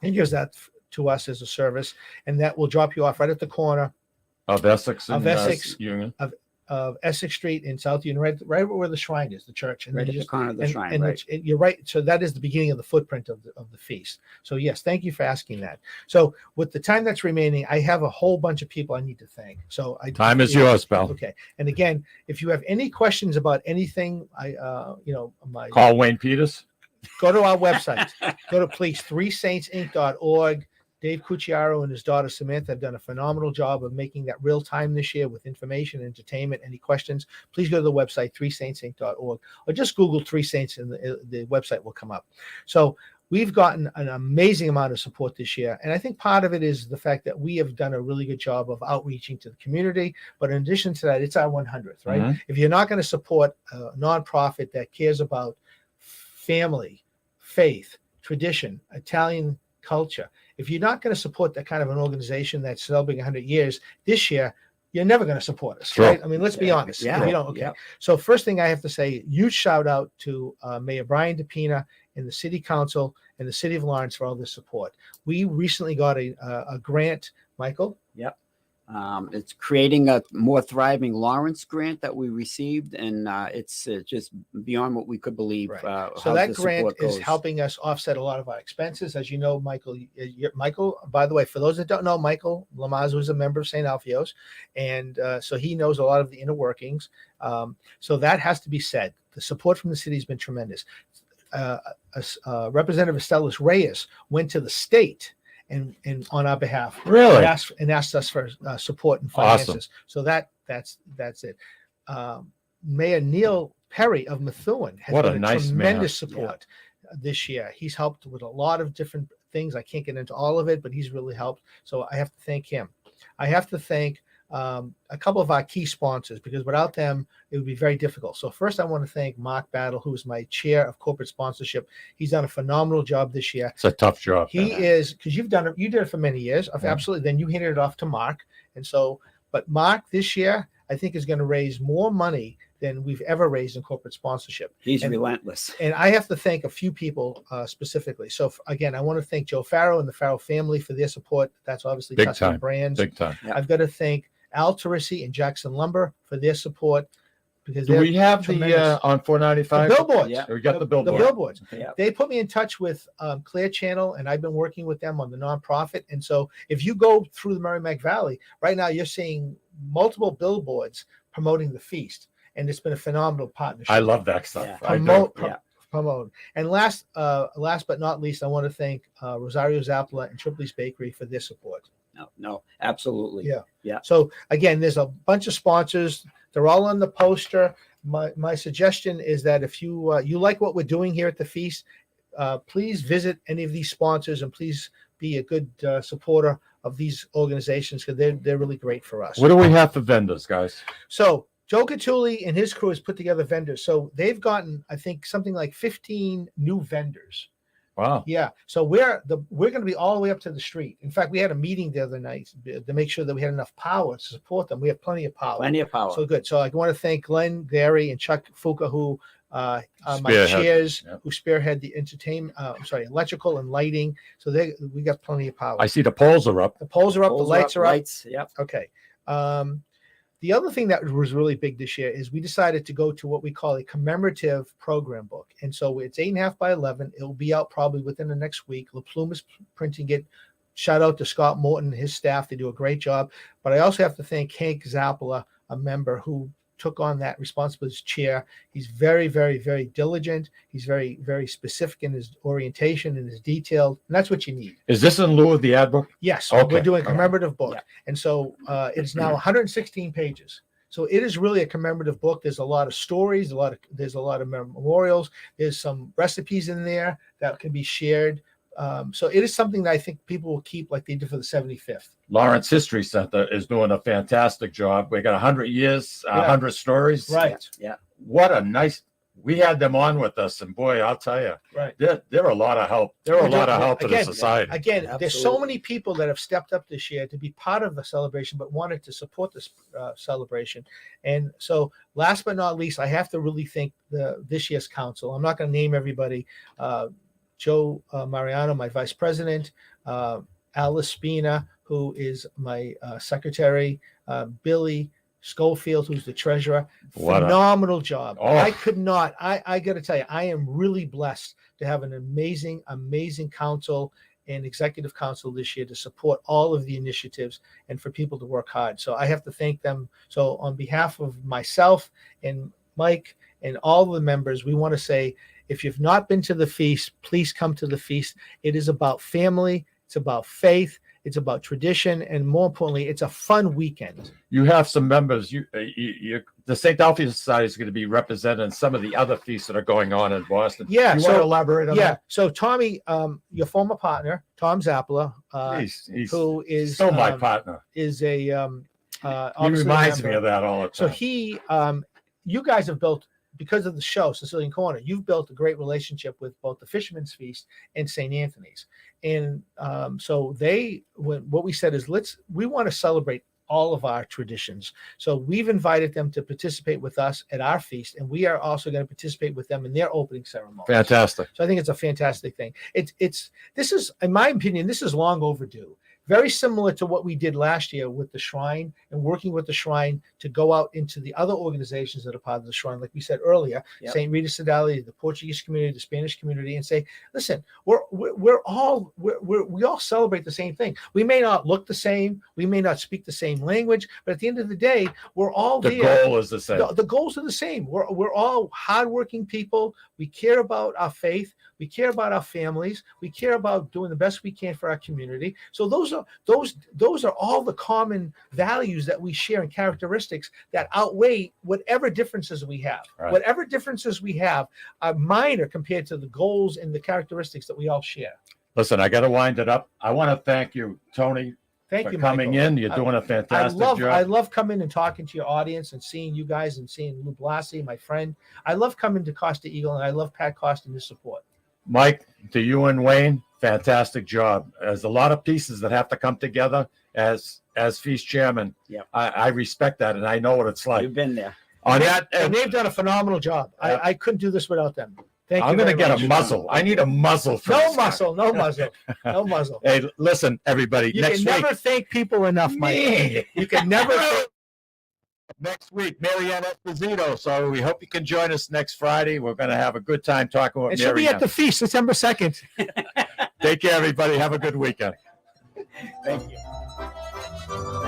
he gives that to us as a service, and that will drop you off right at the corner of Essex and Union. Of Essex Street in South Union, right where the shrine is, the church, and right at the corner of the shrine. Right. You're right. So that is the beginning of the footprint of the feast. So yes, thank you for asking that. So with the time that's remaining, I have a whole bunch of people I need to thank. So time is yours, pal. Okay. And again, if you have any questions about anything, call Wayne Peters. Go to our website. Go to please 3saintsinc.org. Dave Cucciaro and his daughter Samantha have done a phenomenal job of making that real time this year with information, entertainment. Any questions, please go to the website, 3saintsinc.org, or just Google 3 Saints and the website will come up. So we've gotten an amazing amount of support this year. And I think part of it is the fact that we have done a really good job of outreaching to the community. But in addition to that, it's our 100th, right? Mm-hmm. If you're not going to support a nonprofit that cares about family, faith, tradition, Italian culture, if you're not going to support that kind of an organization that's celebrating 100 years this year, you're never going to support us, Sure. right? I mean, let's be honest. Yeah. If you don't, okay. Yeah. So first thing I have to say, huge shout out to Mayor Brian DePina and the City Council and the City of Lawrence for all this support. We recently got a grant, Michael. Yep. It's creating a more thriving Lawrence grant that we received, and it's just beyond what we could believe. Right. So how that the grant support is goes. helping us offset a lot of our expenses. As you know, Michael, Michael, by the way, for those that don't know, Michael Lamazu is a member of St. Alfio's, and so he knows a lot of the inner workings. So that has to be said. The support from the city has been tremendous. Representative Estelis Reyes went to the state and on our behalf, Really? and asked us for support and Awesome. finances. So that's it. Mayor Neil Perry of Methuen has What a been nice man. tremendous support this year. He's helped with a lot of different things. I can't get into all of it, but he's really helped. So I have to thank him. I have to thank a couple of our key sponsors, because without them, it would be very difficult. So first, I want to thank Mark Battle, who is my chair of corporate sponsorship. He's done a phenomenal job this year. It's a tough job. He is, because you did it for many years. Yeah. Absolutely. Then you handed it off to Mark. And so, but Mark this year, I think is going to raise more money than we've ever raised in corporate sponsorship. He's And- relentless. And I have to thank a few people specifically. So again, I want to thank Joe Farrow and the Farrow family for their support. That's obviously Big Tuscan time. Brands. Big time. Yeah. I've got to thank Al Teresi and Jackson Lumber for their support, because Do they're we have tremendous. the on The 495? billboards. Yeah. We got the The billboard. billboards. Yeah. They put me in touch with Clear Channel, and I've been working with them on the nonprofit. And so if you go through the Merrimack Valley right now, you're seeing multiple billboards promoting the feast, and it's been a phenomenal partnership. I love that stuff. Yeah. I do. Promote. And last but not least, I want to thank Rosario Zapla and Tripoli's Bakery for their support. No, absolutely. Yeah. Yeah. So again, there's a bunch of sponsors. They're all on the poster. My suggestion is that if you you like what we're doing here at the feast, please visit any of these sponsors, and please be a good supporter of these organizations, because they're really great for us. What do we have for vendors, guys? So Joe Catulli and his crew has put together vendors. So they've gotten, I think, something like 15 new vendors. Wow. Yeah. So we're going to be all the way up to the street. In fact, we had a meeting the other night to make sure that we had enough power to support them. We have plenty of power. Plenty of power. So good. So I want to thank Glenn Gary and Chuck Fuca, who are my Spearhead. chairs, Yep. who spearhead the electrical and lighting. So we got plenty of power. I see the poles are up. The poles are up, Poles the lights are up. Lights. Yep. Okay. The other thing that was really big this year is we decided to go to what we call a commemorative program book. And so it's 8.5 by 11. It will be out probably within the next week. La Plume is printing it. Shout out to Scott Morton and his staff. They do a great job. But I also have to thank Hank Zappola, a member who took on that responsibility as chair. He's very, very, very diligent. He's very, very specific in his orientation and his detailed. And that's what you need. Is this in lieu of the ad book? Yes, Okay. we're doing a All right. commemorative book. Yeah. And so it's now 116 pages. So it is really a commemorative book. There's a lot of stories, there's a lot of memorials. There's some recipes in there that can be shared. So it is something that I think people will keep like they did for the 75th. Lawrence History Center is doing a fantastic job. We got 100 years, Yeah. 100 stories. Right. Yeah. What a nice. We had them on with us, and boy, I'll tell you, Right. they're a lot of help. They're a lot of help to the Again, society. Again, there's so Absolutely. many people that have stepped up this year to be part of the celebration, but wanted to support this celebration. And so last but not least, I have to really thank this year's council. I'm not going to name everybody. Joe Mariano, my vice president, Alice Spina, who is my secretary, Billy Schofield, who's the treasurer. What a- Phenomenal job. Oh. I could not, I got to tell you, I am really blessed to have an amazing, amazing council and executive council this year to support all of the initiatives and for people to work hard. So I have to thank them. So on behalf of myself and Mike and all the members, we want to say, if you've not been to the feast, please come to the feast. It is about family. It's about faith. It's about tradition. And more importantly, it's a fun weekend. You have some members. The St. Alfio Society is going to be represented in some of the other feasts that are going on in Boston. Yeah. You So want to elaborate on yeah. that? So Tommy, your former partner, Tom Zappola, He's who is still my partner. is a He obviously a reminds me member. of that all the time. So he, you guys have built because of the show, Sicilian Corner, you've built a great relationship with both the Fisherman's Feast and St. Anthony's. And so what we said is, we want to celebrate all of our traditions. So we've invited them to participate with us at our feast, and we are also going to participate with them in their opening ceremony. Fantastic. So I think it's a fantastic thing. This is, in my opinion, this is long overdue. Very similar to what we did last year with the Shrine and working with the Shrine to go out into the other organizations that are part of the Shrine, like we said earlier, St. Rita Sedalia, the Portuguese community, the Spanish community, and say, listen, we all celebrate the same thing. We may not look the same, we may not speak the same language, but at the end of the day, we're all The there. goal is the same. The goals are the same. We're all hardworking people. We care about our faith. We care about our families. We care about doing the best we can for our community. So those are all the common values that we share and characteristics that outweigh whatever differences we have. Right. Whatever differences we have are minor compared to the goals and the characteristics that we all share. Listen, I got to wind it up. I want to thank you, Tony, Thank for you, coming Michael. in. You're doing a fantastic job. I love coming and talking to your audience and seeing you guys and seeing Lou Blasi, my friend. I love coming to Costa Eagle, and I love Pat Costa and his support. Mike, to you and Wayne, fantastic job. There's a lot of pieces that have to come together as feast chairman. Yep. I respect that, and I know what it's like. You've been there. On that, And they've done a phenomenal job. I couldn't do this without them. Thank you. I'm going to very get much. a muzzle. I need a muzzle. For No this guy. muzzle, no muzzle, no muzzle. Hey, listen, everybody. You next can week, never thank people enough, Mike. Me. You can never. next week, Marianne Esposito. So we hope you can join us next Friday. We're going to have a good time talking with And she'll be Marianne. at the feast September 2nd. Take care, everybody. Have a good weekend. Thank you.